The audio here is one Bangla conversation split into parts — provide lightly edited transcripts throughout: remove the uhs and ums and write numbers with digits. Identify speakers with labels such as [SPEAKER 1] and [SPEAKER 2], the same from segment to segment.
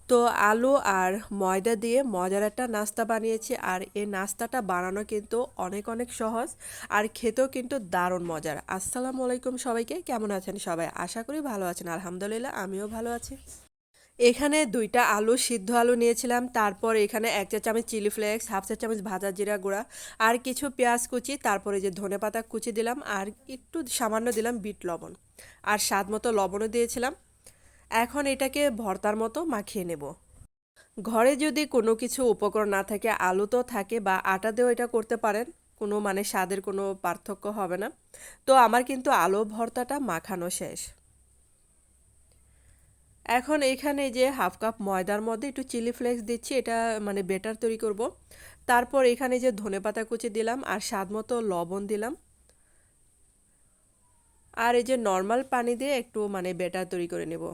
[SPEAKER 1] তো আলু আর ময়দা দিয়ে মজার একটা নাস্তা বানিয়েছি আর এই নাস্তাটা বানানো কিন্তু অনেক অনেক সহজ আর খেতেও কিন্তু দারুণ মজার। আসসালামু আলাইকুম সবাইকে, কেমন আছেন সবাই? আশা করি ভালো আছেন। আলহামদুলিল্লাহ আমিও ভালো আছি। এখানে ২টা আলু সিদ্ধ আলু নিয়েছিলাম, তারপর এখানে ১ চা চামচ চিলি ফ্লেক্স, হাফ চা চামচ ভাজা জিরা গুঁড়া আর কিছু পেঁয়াজ কুচি, তারপরে যে ধনেপাতা কুচি দিলাম আর একটু সামান্য দিলাম বিট লবণ আর স্বাদ মতো লবণও দিয়েছিলাম। এখন এটাকে ভর্তার মতো মাখিয়ে নেব। ঘরে যদি কোনো কিছু উপকরণ না থাকে, আলু তো থাকে বা আটা দিয়েও এটা করতে পারেন, কোনো মানে স্বাদের কোনো পার্থক্য হবে না। তো আমার কিন্তু আলু ভর্তাটা মাখানো শেষ। এখন এইখানে যে হাফ কাপ ময়দার মধ্যে একটু চিলি ফ্লেক্স দিচ্ছি, এটা মানে বেটার তৈরি করব। তারপর এখানে যে ধনেপাতা কুচি দিলাম আর স্বাদ মতো লবণ দিলাম আর এই যে নর্মাল পানি দিয়ে একটু মানে বেটার তৈরি করে নেব।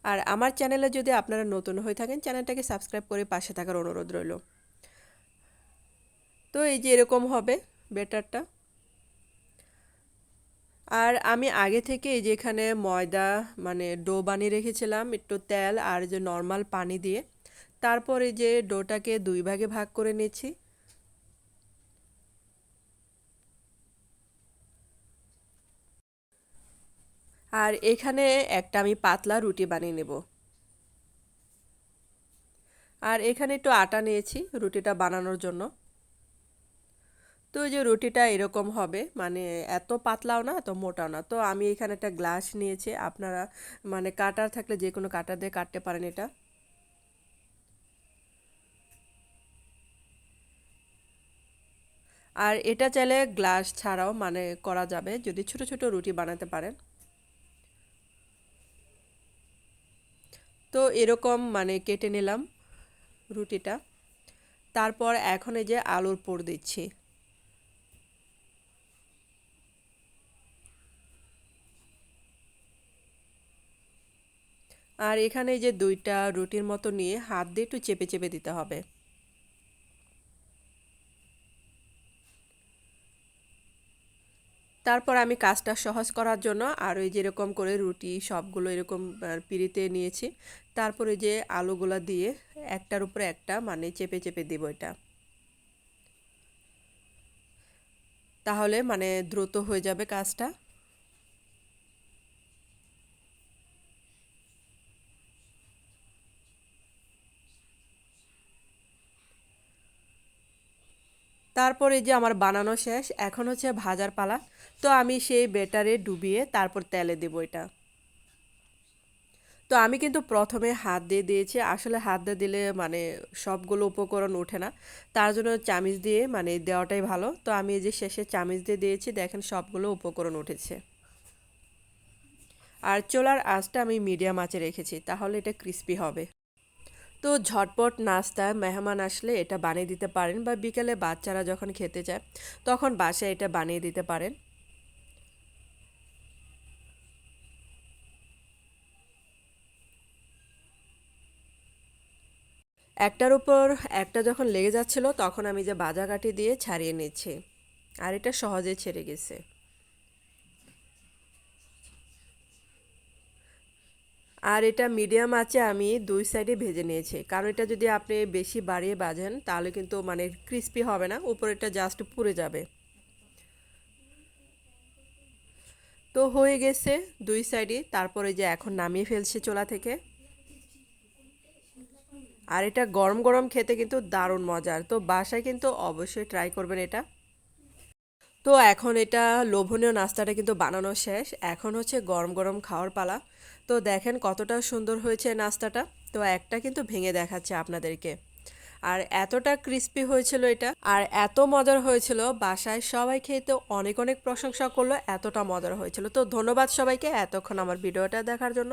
[SPEAKER 1] আর আমার চ্যানেলে যদি আপনারা নতুন হয়ে থাকেন, চ্যানেলটাকে সাবস্ক্রাইব করে পাশে থাকার অনুরোধ রইল। তো এই যে এরকম হবে বেটারটা। আর আমি আগে থেকে এই যে এখানে ময়দা মানে ডো বানিয়ে রেখেছিলাম একটু তেল আর যে নর্মাল পানি দিয়ে। তারপর এই যে ডোটাকে ২ ভাগে ভাগ করে নিচ্ছি। আর এখানে একটা আমি পাতলা রুটি বানিয়ে নেব। আর এখানে একটু আটা নিয়েছি রুটিটা বানানোর জন্য। তো এই যে রুটিটা এরকম হবে, মানে এত পাতলাও না এত মোটাও না। তো আমি এখানে একটা গ্লাস নিয়েছি, আপনারা মানে কাটার থাকলে যে কোনো কাটার দিয়ে কাটতে পারেন এটা। আর এটা চাইলে গ্লাস ছাড়াও মানে করা যাবে যদি ছোট ছোট রুটি বানাতে পারেন। তো এরকম মানে কেটে নিলাম রুটিটা। তারপর এখন এই যে আলুর পুর দিচ্ছি। আর এখানে এই যে ২টা রুটির মতো নিয়ে হাত দিয়ে একটু চেপে চেপে দিতে হবে। তারপর আমি কাজটা সহজ করার জন্য আর ওই যেরকম করে রুটি সবগুলো এরকম পিঁড়িতে নিয়েছি। তারপরে যে আলুগুলা দিয়ে একটার উপরে একটা মানে চেপে চেপে দিব এটা। তাহলে মানে দ্রুত হয়ে যাবে কাজটা। তারপর এই যে আমার বানানো শেষ, এখন হচ্ছে ভাজার পালা। তো আমি সেই বেটারে ডুবিয়ে তারপর তেলে দেব এটা। তো আমি কিন্তু প্রথমে হাত দিয়ে দিয়েছি, আসলে হাত দিয়ে দিলে মানে সবগুলো উপকরণ ওঠে না। তার জন্য চামিচ দিয়ে মানে দেওয়াটাই ভালো। তো আমি এই যে শেষে চামিচ দিয়ে দিয়েছি, দেখেন সবগুলো উপকরণ উঠেছে। আর চুলার আঁচটা আমি মিডিয়াম আঁচে রেখেছি, তাহলে এটা ক্রিস্পি হবে। তো ঝটপট নাস্তা মেহমান আসলে এটা বানিয়ে দিতে পারেন বা বিকেলে বাচ্চারা যখন খেতে চায় তখন বাসায় এটা বানিয়ে দিতে পারেন। একটার উপর একটা যখন লেগে যাচ্ছিল তখন আমি যে ভাজা কাঠি দিয়ে ছাড়িয়ে নিচ্ছি। আর এটা সহজে ছেড়ে গেছে। আর এটা মিডিয়াম আঁচে আমি ২ সাইডে ভেজে নিয়েছি, কারণ এটা যদি আপনি বেশি বাড়িয়ে ভাজেন তাহলে কিন্তু মানে ক্রিস্পি হবে না, উপরেটা জাস্ট পুড়ে যাবে। তো হয়ে গেছে ২ সাইডই। তারপরে যে এখন নামিয়ে ফেলছি চুলা থেকে। আর এটা গরম গরম খেতে কিন্তু দারুণ মজার। তো বাসায় কিন্তু অবশ্যই ট্রাই করবেন এটা। তো এখন এটা লোভনীয় নাস্তাটা কিন্তু বানানো শেষ, এখন হচ্ছে গরম গরম খাওয়ার পালা। তো দেখেন কতটা সুন্দর হয়েছে নাস্তাটা। তো একটা কিন্তু ভেঙে দেখাচ্ছে আপনাদেরকে। আর এতটা ক্রিস্পি হয়েছিল এটা আর এত মজার হয়েছিল, বাসায় সবাই খেয়ে তো অনেক অনেক প্রশংসা করলো, এতটা মজার হয়েছিল। তো ধন্যবাদ সবাইকে এতক্ষণ আমার ভিডিওটা দেখার জন্য।